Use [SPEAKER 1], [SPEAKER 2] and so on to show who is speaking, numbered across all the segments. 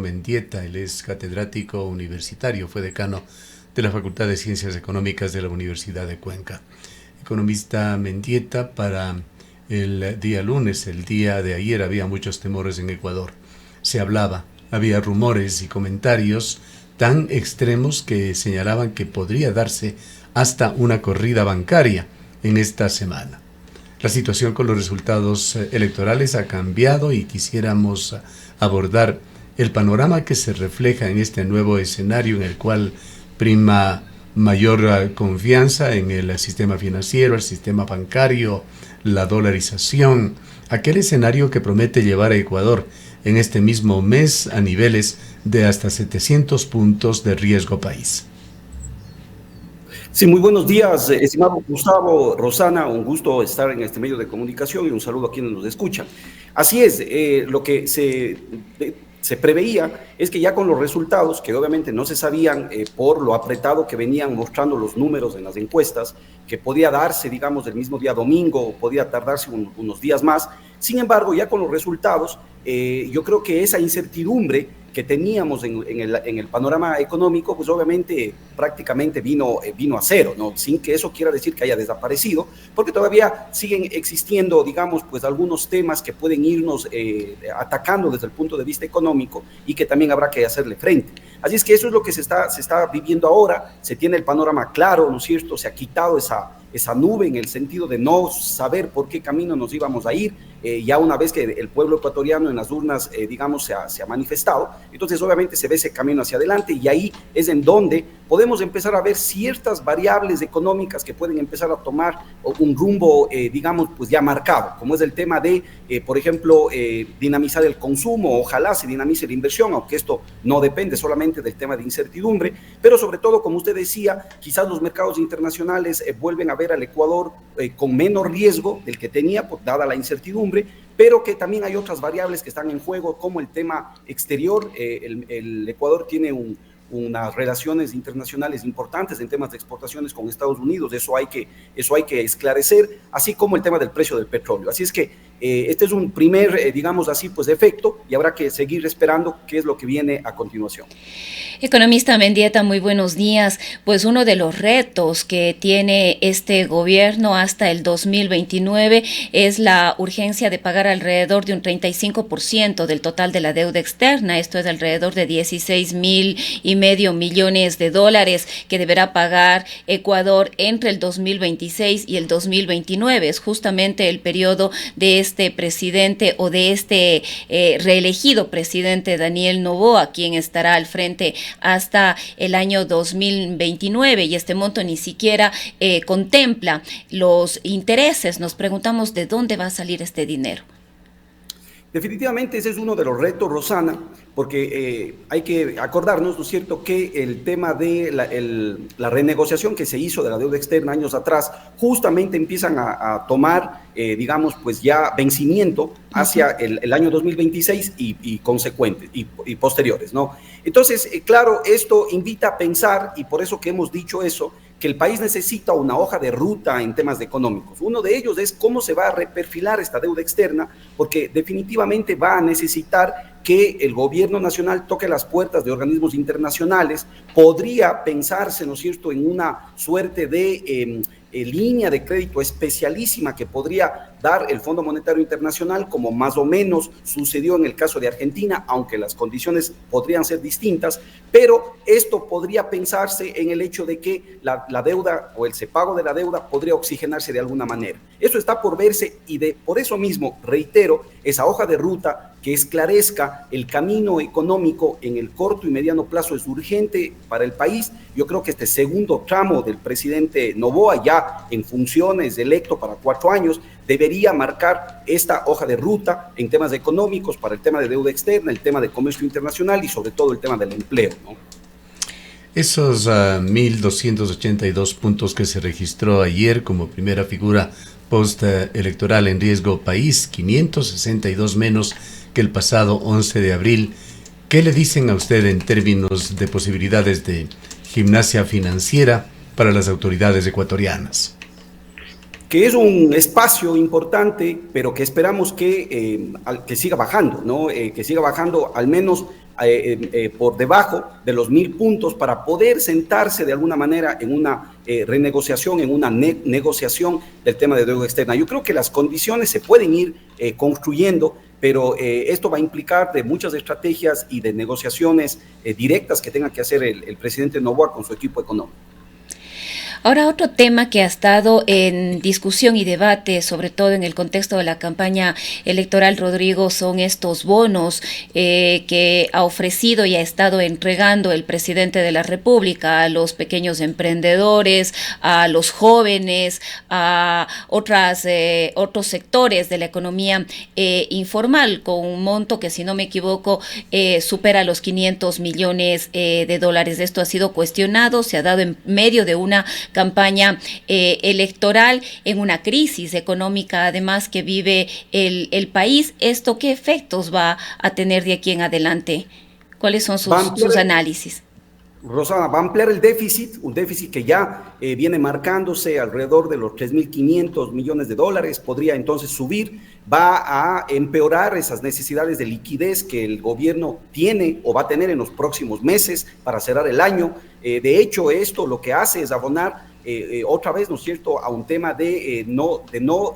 [SPEAKER 1] Mendieta. Él es catedrático universitario, fue decano de la Facultad de Ciencias Económicas de la Universidad de Cuenca. Economista Mendieta, para el día lunes, el día de ayer, había muchos temores en Ecuador. Se hablaba, había rumores y comentarios tan extremos que señalaban que podría darse hasta una corrida bancaria en esta semana. La situación con los resultados electorales ha cambiado y quisiéramos abordar el panorama que se refleja en este nuevo escenario en el cual prima mayor confianza en el sistema financiero, el sistema bancario, la dolarización, aquel escenario que promete llevar a Ecuador en este mismo mes a niveles de hasta 700 puntos de riesgo país.
[SPEAKER 2] Sí, muy buenos días, estimado Gustavo, Rosana, un gusto estar en este medio de comunicación y un saludo a quienes nos escuchan. Así es, lo que se preveía es que ya con los resultados, que obviamente no se sabían por lo apretado que venían mostrando los números en las encuestas, que podía darse, digamos, el mismo día domingo o podía tardarse unos días más. Sin embargo, ya con los resultados, yo creo que esa incertidumbre que teníamos en el panorama económico, pues obviamente prácticamente vino a cero, ¿no? Sin que eso quiera decir que haya desaparecido, porque todavía siguen existiendo, digamos, pues algunos temas que pueden irnos atacando desde el punto de vista económico y que también habrá que hacerle frente. Así es que eso es lo que se está viviendo ahora, se tiene el panorama claro, ¿no es cierto? Se ha quitado esa nube en el sentido de no saber por qué camino nos íbamos a ir, ya una vez que el pueblo ecuatoriano en las urnas, digamos, se ha manifestado, entonces obviamente se ve ese camino hacia adelante y ahí es en donde podemos empezar a ver ciertas variables económicas que pueden empezar a tomar un rumbo, digamos, pues ya marcado, como es el tema de, por ejemplo, dinamizar el consumo, ojalá se dinamice la inversión, aunque esto no depende solamente del tema de incertidumbre, pero sobre todo, como usted decía, quizás los mercados internacionales vuelven a ver al Ecuador con menos riesgo del que tenía, dada la incertidumbre, pero que también hay otras variables que están en juego, como el tema exterior. El Ecuador tiene unas relaciones internacionales importantes en temas de exportaciones con Estados Unidos, eso hay que esclarecer, así como el tema del precio del petróleo. Así es que este es un primer, digamos así, pues efecto, y habrá que seguir esperando qué es lo que viene a continuación.
[SPEAKER 3] Economista Mendieta, muy buenos días. Pues uno de los retos que tiene este gobierno hasta el 2029 es la urgencia de pagar alrededor de un 35% del total de la deuda externa. Esto es alrededor de 16.500 millones de dólares que deberá pagar Ecuador entre el 2026 y el 2029. Es justamente el periodo de este presidente o de este reelegido presidente Daniel Noboa, quien estará al frente hasta el año 2029 y este monto ni siquiera contempla los intereses. Nos preguntamos de dónde va a salir este dinero.
[SPEAKER 2] Definitivamente ese es uno de los retos, Rosana, porque hay que acordarnos, ¿no es cierto?, que el tema de la renegociación que se hizo de la deuda externa años atrás, justamente empiezan a tomar, digamos, pues ya vencimiento hacia el año 2026 y consecuentes y posteriores, ¿no? Entonces, claro, esto invita a pensar, y por eso que hemos dicho eso, que el país necesita una hoja de ruta en temas económicos. Uno de ellos es cómo se va a reperfilar esta deuda externa, porque definitivamente va a necesitar que el gobierno nacional toque las puertas de organismos internacionales. Podría pensarse, ¿no es cierto?, en una suerte de línea de crédito especialísima que podría dar el Fondo Monetario Internacional, como más o menos sucedió en el caso de Argentina, aunque las condiciones podrían ser distintas, pero esto podría pensarse en el hecho de que la deuda o el pago de la deuda podría oxigenarse de alguna manera. Eso está por verse y por eso mismo, reitero, esa hoja de ruta que esclarezca el camino económico en el corto y mediano plazo es urgente para el país. Yo creo que este segundo tramo del presidente Noboa, ya en funciones, electo para 4 años, debería marcar esta hoja de ruta en temas económicos para el tema de deuda externa, el tema de comercio internacional y sobre todo el tema del empleo, ¿no?
[SPEAKER 1] Esos 1.282 puntos que se registró ayer como primera figura post-electoral en riesgo país, 562 menos que el pasado 11 de abril. ¿Qué le dicen a usted en términos de posibilidades de gimnasia financiera para las autoridades ecuatorianas?
[SPEAKER 2] Que es un espacio importante, pero que esperamos que siga bajando, ¿no? Que siga bajando al menos por debajo de los 1.000 puntos para poder sentarse de alguna manera en una renegociación, en una negociación del tema de deuda externa. Yo creo que las condiciones se pueden ir construyendo, pero esto va a implicar de muchas estrategias y de negociaciones directas que tenga que hacer el presidente Noboa con su equipo económico.
[SPEAKER 3] Ahora, otro tema que ha estado en discusión y debate, sobre todo en el contexto de la campaña electoral, Rodrigo, son estos bonos que ha ofrecido y ha estado entregando el presidente de la República a los pequeños emprendedores, a los jóvenes, a otros sectores de la economía informal, con un monto que, si no me equivoco, supera los 500 millones de dólares. Esto ha sido cuestionado, se ha dado en medio de una campaña electoral, en una crisis económica además que vive el país. ¿Esto qué efectos va a tener de aquí en adelante? ¿Cuáles son sus análisis?
[SPEAKER 2] Rosana, va a ampliar el déficit, un déficit que ya viene marcándose alrededor de los 3.500 millones de dólares, podría entonces subir, va a empeorar esas necesidades de liquidez que el gobierno tiene o va a tener en los próximos meses para cerrar el año. De hecho, esto lo que hace es abonar otra vez, ¿no es cierto?, a un tema de no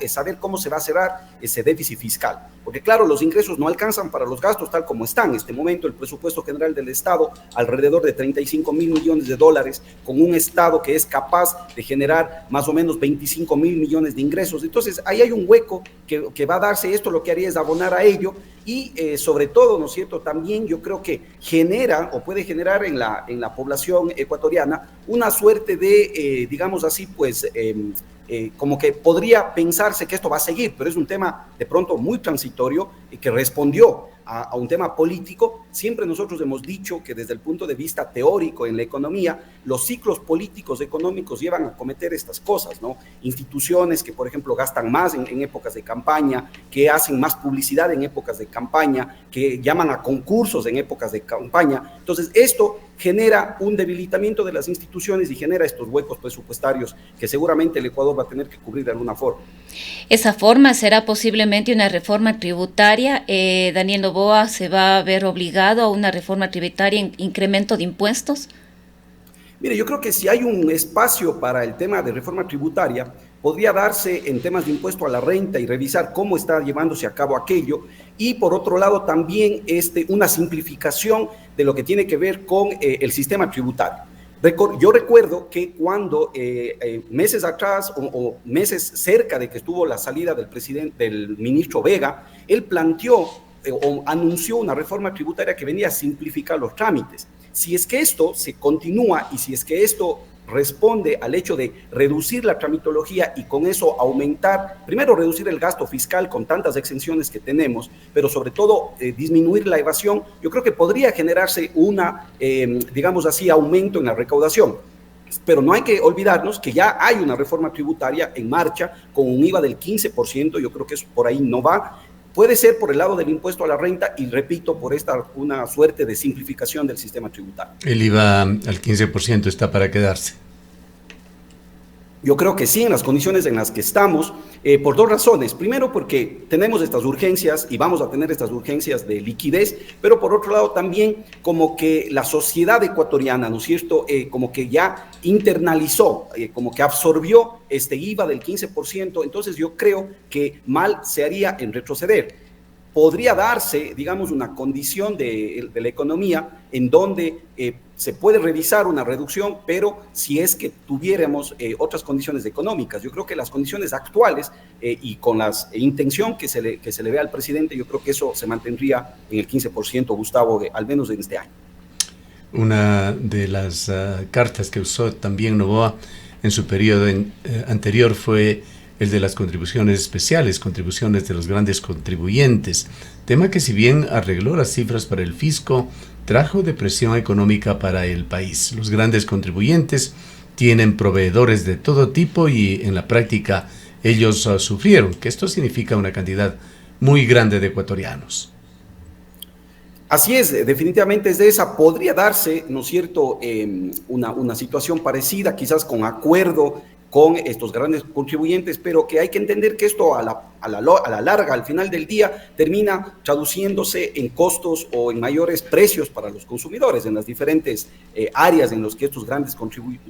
[SPEAKER 2] saber cómo se va a cerrar ese déficit fiscal. Porque claro, los ingresos no alcanzan para los gastos tal como están. En este momento el presupuesto general del Estado alrededor de 35.000 millones de dólares, con un Estado que es capaz de generar más o menos 25.000 millones de ingresos. Entonces ahí hay un hueco que va a darse. Esto lo que haría es abonar a ello y sobre todo, ¿no es cierto?, también yo creo que genera o puede generar en la población ecuatoriana una suerte de, digamos así, pues como que podría pensarse que esto va a seguir, pero es un tema de pronto muy transitorio y que respondió a un tema político. Siempre nosotros hemos dicho que desde el punto de vista teórico en la economía, los ciclos políticos económicos llevan a cometer estas cosas, ¿no? Instituciones que, por ejemplo, gastan más en épocas de campaña, que hacen más publicidad en épocas de campaña, que llaman a concursos en épocas de campaña. Entonces, esto genera un debilitamiento de las instituciones y genera estos huecos presupuestarios que seguramente el Ecuador va a tener que cubrir de alguna forma.
[SPEAKER 3] Esa forma será posiblemente una reforma tributaria. Daniel Noboa se va a ver obligado a una reforma tributaria en incremento de impuestos.
[SPEAKER 2] Mire, yo creo que si hay un espacio para el tema de reforma tributaria, podría darse en temas de impuesto a la renta y revisar cómo está llevándose a cabo aquello, y por otro lado también una simplificación de lo que tiene que ver con el sistema tributario. Yo recuerdo que cuando meses atrás o meses cerca de que estuvo la salida del ministro Vega, él planteó o anunció una reforma tributaria que venía a simplificar los trámites. Si es que esto se continúa y si es que esto responde al hecho de reducir la tramitología y con eso aumentar, primero reducir el gasto fiscal con tantas exenciones que tenemos, pero sobre todo disminuir la evasión, yo creo que podría generarse digamos así, aumento en la recaudación. Pero no hay que olvidarnos que ya hay una reforma tributaria en marcha con un IVA del 15%, yo creo que eso por ahí no va. Puede ser por el lado del impuesto a la renta y, repito, por una suerte de simplificación del sistema tributario.
[SPEAKER 1] ¿El IVA al 15% está para quedarse?
[SPEAKER 2] Yo creo que sí, en las condiciones en las que estamos, por dos razones. Primero, porque tenemos estas urgencias y vamos a tener estas urgencias de liquidez, pero por otro lado también como que la sociedad ecuatoriana, ¿no es cierto?, como que ya internalizó, como que absorbió este IVA del 15%, entonces yo creo que mal se haría en retroceder. Podría darse, digamos, una condición de la economía en donde se puede revisar una reducción, pero si es que tuviéramos otras condiciones económicas. Yo creo que las condiciones actuales y con la intención que se le ve al presidente, yo creo que eso se mantendría en el 15%, Gustavo, al menos en este año.
[SPEAKER 1] Una de las cartas que usó también Noboa en su periodo anterior fue el de las contribuciones especiales, contribuciones de los grandes contribuyentes, tema que si bien arregló las cifras para el fisco, trajo depresión económica para el país. Los grandes contribuyentes tienen proveedores de todo tipo y en la práctica ellos sufrieron, que esto significa una cantidad muy grande de ecuatorianos.
[SPEAKER 2] Así es, definitivamente es de esa. Podría darse, ¿no es cierto?, una situación parecida, quizás con acuerdo con estos grandes contribuyentes, pero que hay que entender que esto a la larga, al final del día, termina traduciéndose en costos o en mayores precios para los consumidores en las diferentes áreas en las que estos grandes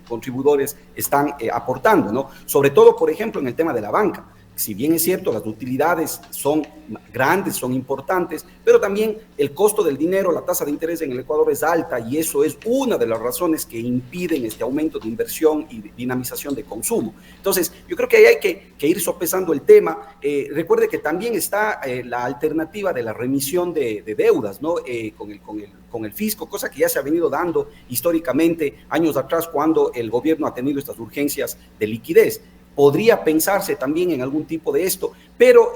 [SPEAKER 2] contribuidores están aportando, ¿no? Sobre todo, por ejemplo, en el tema de la banca. Si bien es cierto, las utilidades son grandes, son importantes, pero también el costo del dinero, la tasa de interés en el Ecuador es alta y eso es una de las razones que impiden este aumento de inversión y dinamización de consumo. Entonces, yo creo que ahí hay que ir sopesando el tema. Recuerde que también está la alternativa de la remisión de deudas, ¿no? Con el fisco, cosa que ya se ha venido dando históricamente años atrás cuando el gobierno ha tenido estas urgencias de liquidez. Podría pensarse también en algún tipo de esto, pero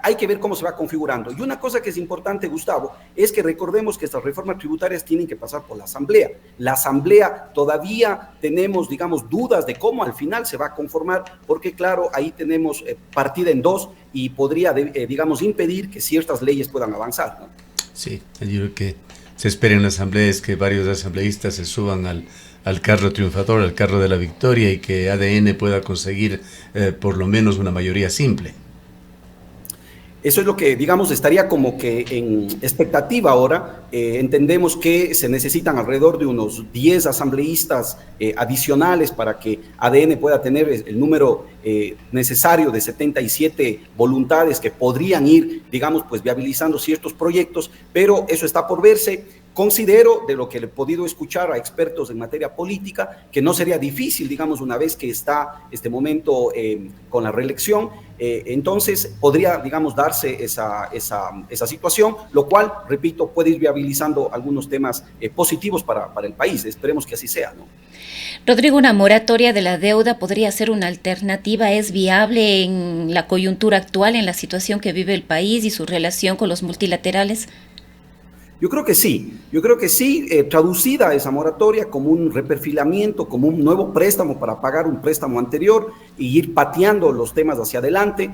[SPEAKER 2] hay que ver cómo se va configurando. Y una cosa que es importante, Gustavo, es que recordemos que estas reformas tributarias tienen que pasar por la Asamblea. La Asamblea todavía tenemos, digamos, dudas de cómo al final se va a conformar, porque claro, ahí tenemos partida en dos y podría, digamos, impedir que ciertas leyes puedan avanzar, ¿no?
[SPEAKER 1] Sí, yo creo que se espera en la Asamblea es que varios asambleístas se suban al carro triunfador, al carro de la victoria y que ADN pueda conseguir por lo menos una mayoría simple.
[SPEAKER 2] Eso es lo que, digamos, estaría como que en expectativa ahora. Entendemos que se necesitan alrededor de unos 10 asambleístas adicionales para que ADN pueda tener el número necesario de 77 voluntades que podrían ir, digamos, pues viabilizando ciertos proyectos, pero eso está por verse. Considero, de lo que he podido escuchar a expertos en materia política, que no sería difícil, digamos, una vez que está este momento con la reelección, entonces podría, digamos, darse esa situación, lo cual, repito, puede ir viabilizando algunos temas positivos para el país. Esperemos que así sea, ¿no?
[SPEAKER 3] Rodrigo, ¿una moratoria de la deuda podría ser una alternativa? ¿Es viable en la coyuntura actual, en la situación que vive el país y su relación con los multilaterales?
[SPEAKER 2] Yo creo que sí, traducida esa moratoria como un reperfilamiento, como un nuevo préstamo para pagar un préstamo anterior y ir pateando los temas hacia adelante,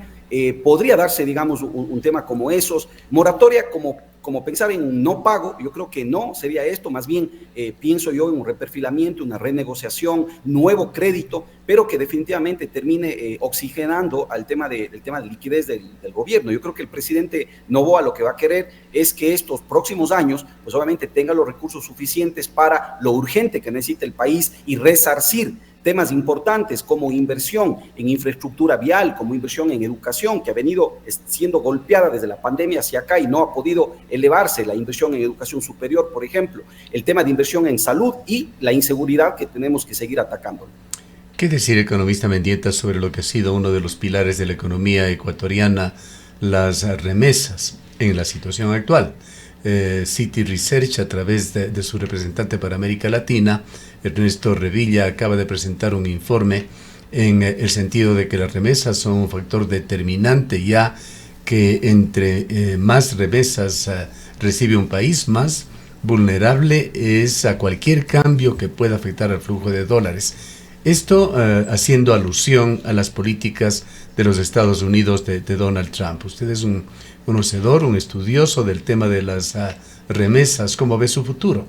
[SPEAKER 2] podría darse, digamos, un tema como esos. Moratoria como pensar en un no pago, yo creo que no sería esto, más bien pienso yo en un reperfilamiento, una renegociación, nuevo crédito, pero que definitivamente termine oxigenando al tema de liquidez del gobierno. Yo creo que el presidente Noboa lo que va a querer es que estos próximos años, pues obviamente tenga los recursos suficientes para lo urgente que necesita el país y resarcir temas importantes como inversión en infraestructura vial, como inversión en educación, que ha venido siendo golpeada desde la pandemia hacia acá y no ha podido elevarse la inversión en educación superior, por ejemplo, el tema de inversión en salud y la inseguridad que tenemos que seguir atacando.
[SPEAKER 1] ¿Qué decir, economista Mendieta, sobre lo que ha sido uno de los pilares de la economía ecuatoriana, las remesas en la situación actual? City Research, a través de su representante para América Latina, Ernesto Revilla, acaba de presentar un informe en el sentido de que las remesas son un factor determinante, ya que entre más remesas recibe un país, más vulnerable es a cualquier cambio que pueda afectar al flujo de dólares. Esto haciendo alusión a las políticas de los Estados Unidos de Donald Trump. Usted es un conocedor, un estudioso del tema de las remesas. ¿Cómo ve su futuro?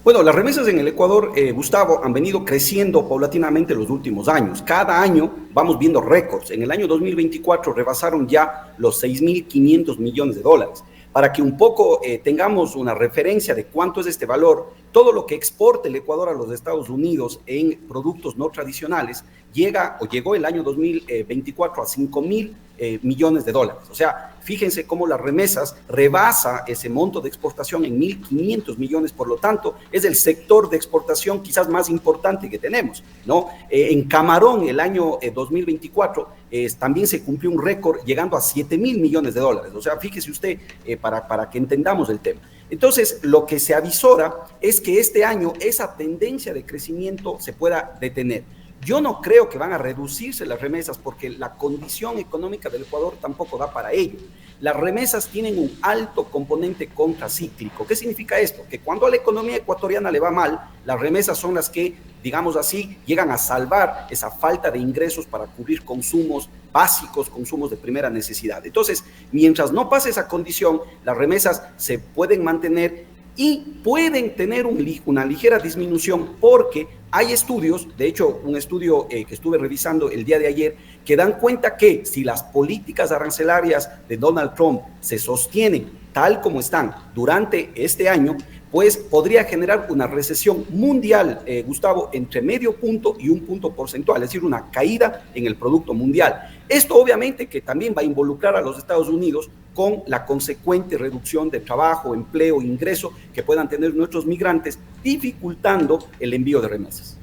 [SPEAKER 2] Bueno, las remesas en el Ecuador, Gustavo, han venido creciendo paulatinamente en los últimos años. Cada año vamos viendo récords. En el año 2024 rebasaron ya los 6.500 millones de dólares. Para que un poco tengamos una referencia de cuánto es este valor, todo lo que exporta el Ecuador a los Estados Unidos en productos no tradicionales llegó el año 2024 a 5.000 millones de dólares. O sea, fíjense cómo las remesas rebasa ese monto de exportación en 1.500 millones, por lo tanto, es el sector de exportación quizás más importante que tenemos, ¿no? En Camarón, el año 2024, también se cumplió un récord llegando a 7.000 millones de dólares. O sea, fíjese usted, para que entendamos el tema. Entonces, lo que se avisora es que este año esa tendencia de crecimiento se pueda detener. Yo no creo que van a reducirse las remesas porque la condición económica del Ecuador tampoco da para ello. Las remesas tienen un alto componente contracíclico. ¿Qué significa esto? Que cuando a la economía ecuatoriana le va mal, las remesas son las que, digamos así, llegan a salvar esa falta de ingresos para cubrir consumos básicos, consumos de primera necesidad. Entonces, mientras no pase esa condición, las remesas se pueden mantener y pueden tener una ligera disminución porque hay estudios, de hecho un estudio que estuve revisando el día de ayer, que dan cuenta que si las políticas arancelarias de Donald Trump se sostienen tal como están durante este año, pues podría generar una recesión mundial, Gustavo, entre medio punto y un punto porcentual, es decir, una caída en el Producto Mundial. Esto obviamente que también va a involucrar a los Estados Unidos con la consecuente reducción de trabajo, empleo, ingreso que puedan tener nuestros migrantes, dificultando el envío de remesas.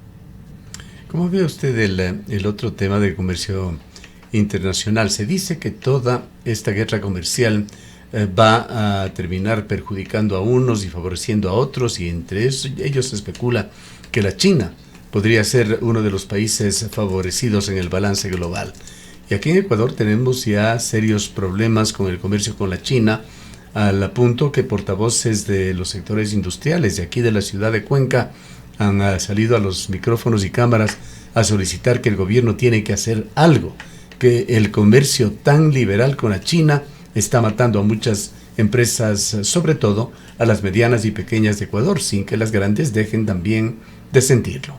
[SPEAKER 1] ¿Cómo ve usted el otro tema del comercio internacional? Se dice que toda esta guerra comercial va a terminar perjudicando a unos y favoreciendo a otros, y entre ellos se especula que la China podría ser uno de los países favorecidos en el balance global. Y aquí en Ecuador tenemos ya serios problemas con el comercio con la China, al punto que portavoces de los sectores industriales de aquí de la ciudad de Cuenca han salido a los micrófonos y cámaras a solicitar que el gobierno tiene que hacer algo, que el comercio tan liberal con la China está matando a muchas empresas, sobre todo a las medianas y pequeñas de Ecuador, sin que las grandes dejen también de sentirlo.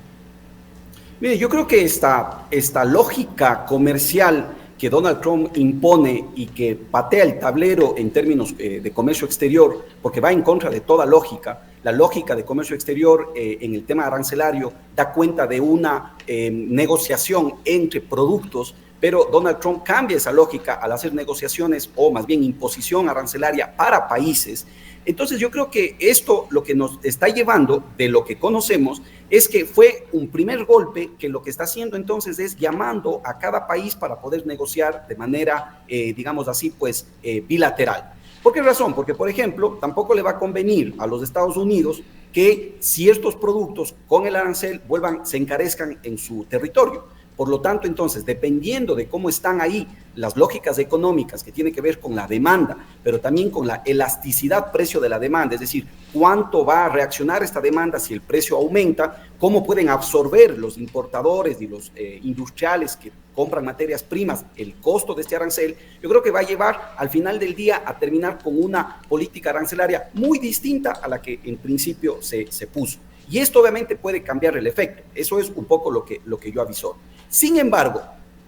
[SPEAKER 2] Mire, yo creo que esta lógica comercial que Donald Trump impone y que patea el tablero en términos de comercio exterior, porque va en contra de toda lógica. La lógica de comercio exterior en el tema arancelario da cuenta de una negociación entre productos, pero Donald Trump cambia esa lógica al hacer negociaciones o más bien imposición arancelaria para países. Entonces yo creo que esto lo que nos está llevando de lo que conocemos es que fue un primer golpe que lo que está haciendo entonces es llamando a cada país para poder negociar de manera, digamos así, pues bilateral. ¿Por qué razón? Porque, por ejemplo, tampoco le va a convenir a los Estados Unidos que ciertos productos con el arancel se encarezcan en su territorio. Por lo tanto, entonces, dependiendo de cómo están ahí las lógicas económicas que tienen que ver con la demanda, pero también con la elasticidad precio de la demanda, es decir, cuánto va a reaccionar esta demanda si el precio aumenta, cómo pueden absorber los importadores y los industriales que compran materias primas el costo de este arancel, yo creo que va a llevar al final del día a terminar con una política arancelaria muy distinta a la que en principio se puso. Y esto obviamente puede cambiar el efecto. Eso es un poco lo que yo avisó. Sin embargo,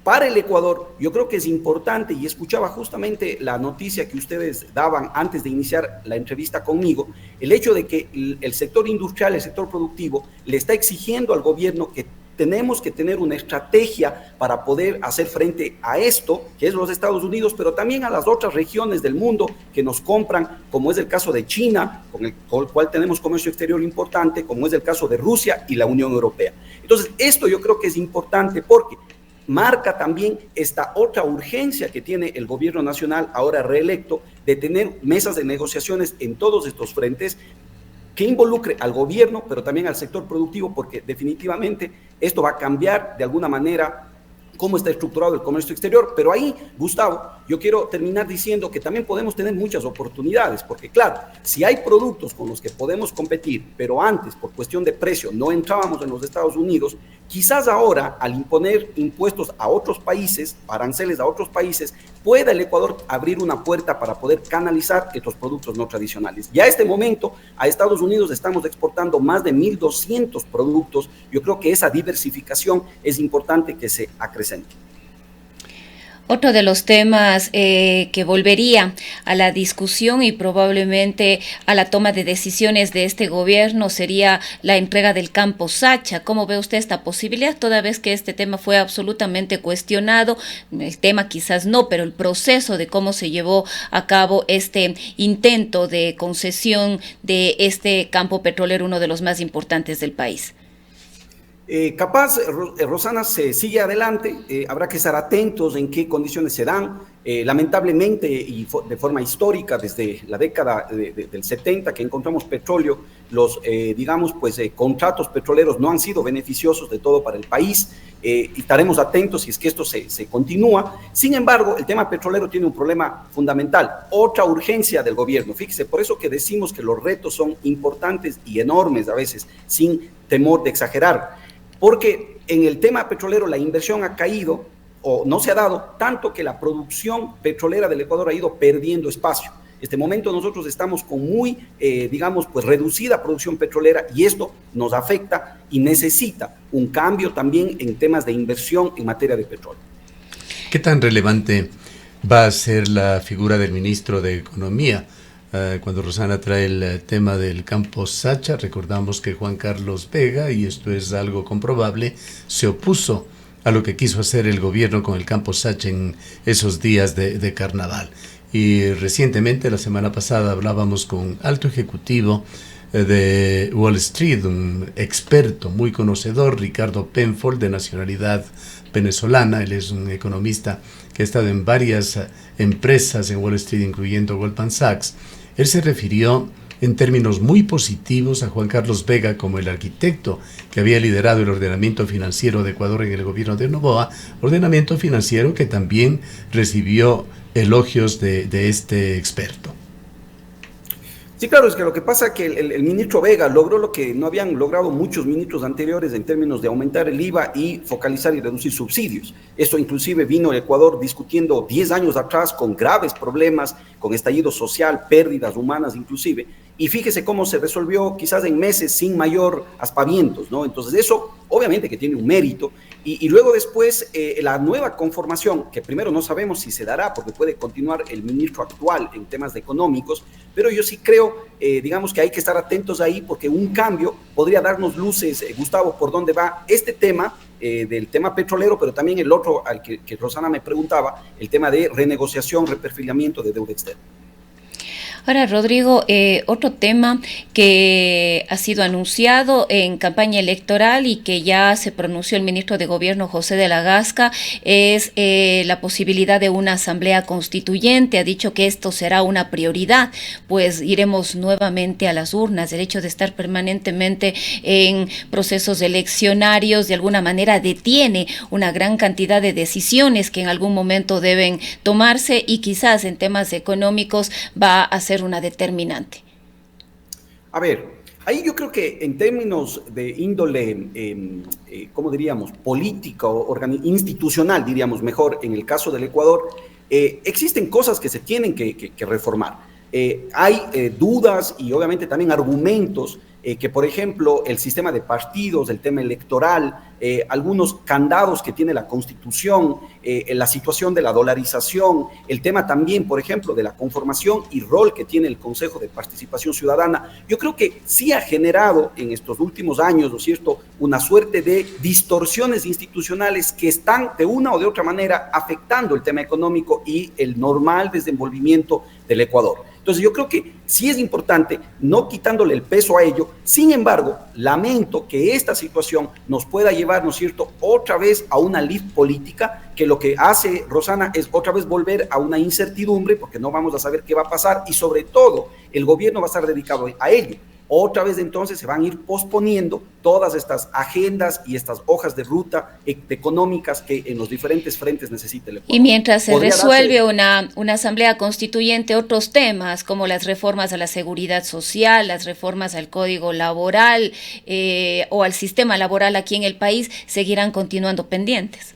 [SPEAKER 2] para el Ecuador, yo creo que es importante, y escuchaba justamente la noticia que ustedes daban antes de iniciar la entrevista conmigo, el hecho de que el sector industrial, el sector productivo, le está exigiendo al gobierno que tenemos que tener una estrategia para poder hacer frente a esto, que es los Estados Unidos, pero también a las otras regiones del mundo que nos compran, como es el caso de China, con el cual tenemos comercio exterior importante, como es el caso de Rusia y la Unión Europea. Entonces, esto yo creo que es importante porque marca también esta otra urgencia que tiene el gobierno nacional, ahora reelecto, de tener mesas de negociaciones en todos estos frentes, que involucre al gobierno, pero también al sector productivo, porque definitivamente esto va a cambiar de alguna manera cómo está estructurado el comercio exterior. Pero ahí, Gustavo, yo quiero terminar diciendo que también podemos tener muchas oportunidades, porque claro, si hay productos con los que podemos competir, pero antes, por cuestión de precio, no entrábamos en los Estados Unidos, quizás ahora, al imponer impuestos a otros países, aranceles a otros países, pueda el Ecuador abrir una puerta para poder canalizar estos productos no tradicionales. Ya a este momento, a Estados Unidos estamos exportando más de 1.200 productos. Yo creo que esa diversificación es importante que se acrecente.
[SPEAKER 3] Otro de los temas que volvería a la discusión y probablemente a la toma de decisiones de este gobierno sería la entrega del campo Sacha. ¿Cómo ve usted esta posibilidad? Toda vez que este tema fue absolutamente cuestionado, el tema quizás no, pero el proceso de cómo se llevó a cabo este intento de concesión de este campo petrolero, uno de los más importantes del país.
[SPEAKER 2] Capaz, Rosana, se sigue adelante, habrá que estar atentos en qué condiciones se dan. Lamentablemente y de forma histórica, desde la década del 70 que encontramos petróleo, los, contratos petroleros no han sido beneficiosos de todo para el país. Y estaremos atentos si es que esto se continúa. Sin embargo, el tema petrolero tiene un problema fundamental, otra urgencia del gobierno. Fíjese, por eso que decimos que los retos son importantes y enormes a veces, sin temor de exagerar. Porque en el tema petrolero la inversión ha caído o no se ha dado tanto que la producción petrolera del Ecuador ha ido perdiendo espacio. Este momento nosotros estamos con muy, digamos, pues reducida producción petrolera y esto nos afecta y necesita un cambio también en temas de inversión en materia de petróleo.
[SPEAKER 1] ¿Qué tan relevante va a ser la figura del ministro de Economía? Cuando Rosana trae el tema del campo Sacha, recordamos que Juan Carlos Vega, y esto es algo comprobable, se opuso a lo que quiso hacer el gobierno con el campo Sacha en esos días de carnaval. Y recientemente, la semana pasada, hablábamos con un alto ejecutivo de Wall Street, un experto muy conocedor, Ricardo Penfold, de nacionalidad venezolana. Él es un economista que ha estado en varias empresas en Wall Street, incluyendo Goldman Sachs. Él se refirió en términos muy positivos a Juan Carlos Vega como el arquitecto que había liderado el ordenamiento financiero de Ecuador en el gobierno de Noboa, ordenamiento financiero que también recibió elogios de este experto.
[SPEAKER 2] Sí, claro, es que lo que pasa es que el ministro Vega logró lo que no habían logrado muchos ministros anteriores en términos de aumentar el IVA y focalizar y reducir subsidios. Esto inclusive vino el Ecuador discutiendo 10 años atrás con graves problemas, con estallido social, pérdidas humanas inclusive, y fíjese cómo se resolvió quizás en meses sin mayor aspavientos, ¿no? Entonces eso obviamente que tiene un mérito, y luego después la nueva conformación, que primero no sabemos si se dará porque puede continuar el ministro actual en temas económicos, pero yo sí creo, digamos que hay que estar atentos ahí porque un cambio podría darnos luces, Gustavo, por dónde va este tema, del tema petrolero, pero también el otro al que Rosana me preguntaba, el tema de renegociación, reperfilamiento de deuda externa.
[SPEAKER 3] Ahora, Rodrigo, otro tema que ha sido anunciado en campaña electoral y que ya se pronunció el ministro de Gobierno José de la Gasca es la posibilidad de una asamblea constituyente. Ha dicho que esto será una prioridad, pues iremos nuevamente a las urnas. El hecho de estar permanentemente en procesos eleccionarios de alguna manera detiene una gran cantidad de decisiones que en algún momento deben tomarse y quizás en temas económicos va a ser una determinante.
[SPEAKER 2] A ver, ahí yo creo que en términos de índole, ¿cómo diríamos? Política o institucional, diríamos mejor, en el caso del Ecuador, existen cosas que se tienen que reformar. Hay dudas y obviamente también argumentos que, por ejemplo, el sistema de partidos, el tema electoral, algunos candados que tiene la Constitución, la situación de la dolarización, el tema también, por ejemplo, de la conformación y rol que tiene el Consejo de Participación Ciudadana, yo creo que sí ha generado en estos últimos años, ¿no es cierto?, una suerte de distorsiones institucionales que están de una o de otra manera afectando el tema económico y el normal desenvolvimiento del Ecuador. Entonces yo creo que sí es importante, no quitándole el peso a ello. Sin embargo, lamento que esta situación nos pueda llevar, ¿no es cierto?, otra vez a una lid política, que lo que hace Rosana es otra vez volver a una incertidumbre, porque no vamos a saber qué va a pasar y sobre todo el gobierno va a estar dedicado a ello. Otra vez entonces se van a ir posponiendo todas estas agendas y estas hojas de ruta económicas que en los diferentes frentes necesita el Ecuador.
[SPEAKER 3] Y mientras se resuelve una asamblea constituyente, otros temas como las reformas a la seguridad social, las reformas al código laboral o al sistema laboral aquí en el país seguirán continuando pendientes.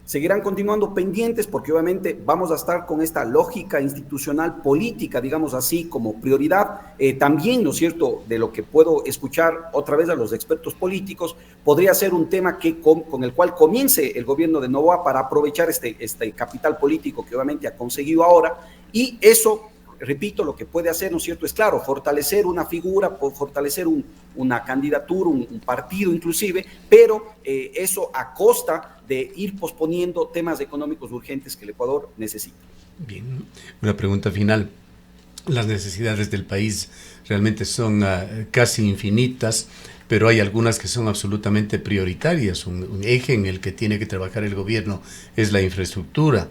[SPEAKER 2] Seguirán continuando pendientes porque obviamente vamos a estar con esta lógica institucional política, digamos así, como prioridad. También, ¿no es cierto?, de lo que puedo escuchar otra vez a los expertos políticos, podría ser un tema que con el cual comience el gobierno de Noboa para aprovechar este capital político que obviamente ha conseguido ahora, y eso, repito, lo que puede hacer, ¿no es cierto?, es claro, fortalecer una figura, fortalecer una candidatura, un partido inclusive, pero eso a costa de ir posponiendo temas económicos urgentes que el Ecuador necesita.
[SPEAKER 1] Bien, una pregunta final. Las necesidades del país realmente son casi infinitas, pero hay algunas que son absolutamente prioritarias. Un eje en el que tiene que trabajar el gobierno es la infraestructura.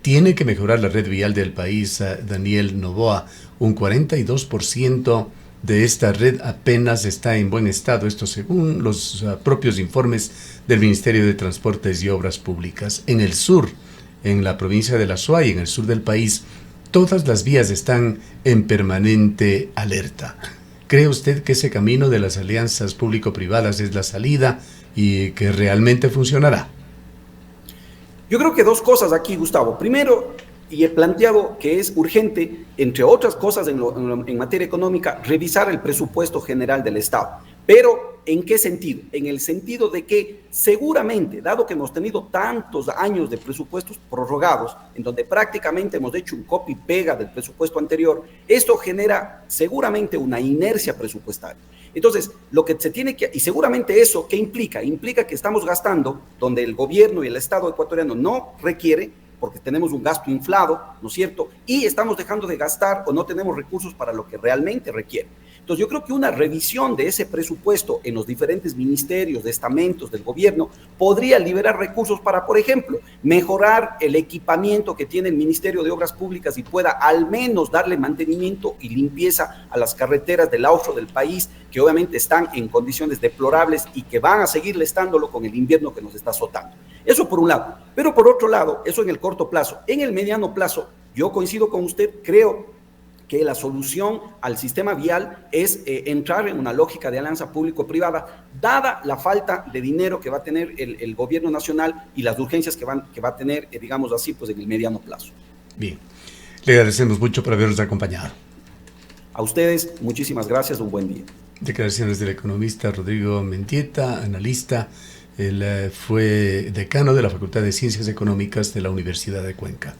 [SPEAKER 1] Tiene que mejorar la red vial del país, Daniel Noboa. Un 42% de esta red apenas está en buen estado, esto según los propios informes del Ministerio de Transportes y Obras Públicas. En el sur, en la provincia de La Suay, en el sur del país, todas las vías están en permanente alerta. ¿Cree usted que ese camino de las alianzas público-privadas es la salida y que realmente funcionará?
[SPEAKER 2] Yo creo que dos cosas aquí, Gustavo. Primero, y he planteado que es urgente, entre otras cosas en materia económica, revisar el presupuesto general del Estado. Pero, ¿en qué sentido? En el sentido de que seguramente, dado que hemos tenido tantos años de presupuestos prorrogados, en donde prácticamente hemos hecho un copy y pega del presupuesto anterior, esto genera seguramente una inercia presupuestaria. Entonces, lo que se tiene que, y seguramente eso, ¿qué implica? Implica que estamos gastando donde el gobierno y el Estado ecuatoriano no requiere, porque tenemos un gasto inflado, ¿no es cierto? Y estamos dejando de gastar o no tenemos recursos para lo que realmente requiere. Entonces, yo creo que una revisión de ese presupuesto en los diferentes ministerios, estamentos del gobierno, podría liberar recursos para, por ejemplo, mejorar el equipamiento que tiene el Ministerio de Obras Públicas y pueda al menos darle mantenimiento y limpieza a las carreteras del austro del país, que obviamente están en condiciones deplorables y que van a seguirle estándolo con el invierno que nos está azotando. Eso por un lado. Pero por otro lado, eso en el corto plazo. En el mediano plazo, yo coincido con usted, creo que la solución al sistema vial es entrar en una lógica de alianza público-privada, dada la falta de dinero que va a tener el gobierno nacional y las urgencias que va a tener, digamos así, pues en el mediano plazo.
[SPEAKER 1] Bien, le agradecemos mucho por habernos acompañado.
[SPEAKER 2] A ustedes, muchísimas gracias, un buen día.
[SPEAKER 1] Declaraciones del economista Rodrigo Mendieta, analista. Él fue decano de la Facultad de Ciencias Económicas de la Universidad de Cuenca.